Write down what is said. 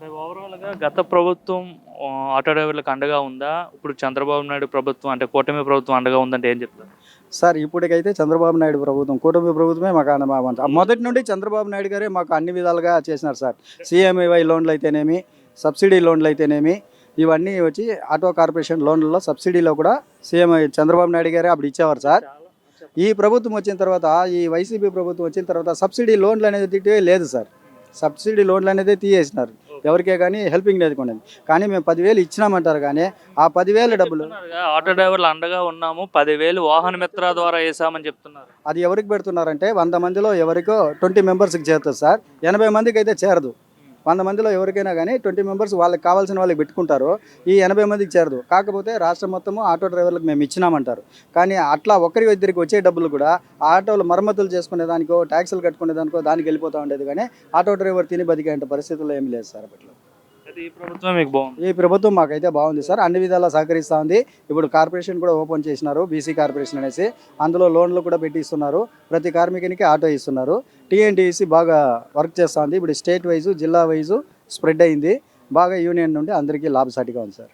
ఓవరాల్‌గా గత ప్రభుత్వం ఆటో డ్రైవర్లకు అండగా ఉందా? ఇప్పుడు చంద్రబాబు నాయుడు ప్రభుత్వం అంటే కూటమి ప్రభుత్వం అండగా ఉందంటే ఏం చెప్తారు? సార్ ఇప్పటికైతే చంద్రబాబు నాయుడు ప్రభుత్వం, కూటమి ప్రభుత్వమే మాకు మొదటి నుండి చంద్రబాబు నాయుడు గారే మాకు అన్ని విధాలుగా చేసినారు సార్. సీఎంఏవై లోన్లు అయితేనేమి, సబ్సిడీ లోన్లు అయితేనేమి, ఇవన్నీ వచ్చి ఆటో కార్పొరేషన్ లోన్లలో సబ్సిడీలో కూడా సీఎం చంద్రబాబు నాయుడు గారే అప్పుడు ఇచ్చేవారు సార్. ఈ ప్రభుత్వం వచ్చిన తర్వాత, ఈ వైసీపీ ప్రభుత్వం వచ్చిన తర్వాత సబ్సిడీ లోన్లు అనేది లేదు సార్. సబ్సిడీ లోన్లు అనేది తీసేసినారు. ఎవరికే కానీ హెల్పింగ్ లేదు కొనేది. కానీ మేము 10,000 ఇచ్చినామంటారు, కానీ ఆ 10,000 డబ్బులు చెప్తున్నారుగా, ఆటో డ్రైవర్లు అండగా ఉన్నాము, 10,000 వాహన మిత్ర ద్వారా వేసామని చెప్తున్నారు. అది ఎవరికి పెడుతున్నారంటే 100 మందిలో ఎవరికో 20 మెంబర్స్కి చేరుతుంది సార్. 80 మందికి అయితే చేరదు. 100 మందిలో ఎవరికైనా కానీ 20 మెంబర్స్ వాళ్ళకి కావాల్సిన వాళ్ళకి పెట్టుకుంటారు. ఈ 80 మందికి చేరదు. కాకపోతే రాష్ట్రం మొత్తము ఆటో డ్రైవర్లకు మేము ఇచ్చినామంటారు. కానీ అట్లా ఒకరి ఇద్దరికి వచ్చే డబ్బులు కూడా ఆటోలు మరమ్మతులు చేసుకునేదానికో, ట్యాక్సులు కట్టుకునేదానికో దానికి వెళ్ళిపోతూ ఉండేది. కానీ ఆటో డ్రైవర్ తిని బతికేంత పరిస్థితుల్లో ఏమీ లేదు సార్ అప్పట్లో. అయితే ఈ ప్రభుత్వం మీకు బాగుంది. ఈ ప్రభుత్వం మాకైతే బాగుంది సార్. అన్ని విధాలా సహకరిస్తూ ఉంది. ఇప్పుడు కార్పొరేషన్ కూడా ఓపెన్ చేసినారు, బీసీ కార్పొరేషన్ అనేసి. అందులో లోన్లు కూడా పెట్టి ఇస్తున్నారు. ప్రతి కార్మికునికి ఆటో ఇస్తున్నారు. టీఎన్టీసీ బాగా వర్క్ చేస్తూ ఉంది. ఇప్పుడు స్టేట్ వైజు, జిల్లా వైజు స్ప్రెడ్ అయింది. బాగా యూనియన్ నుండి అందరికీ లాభసాటిగా ఉంది సార్.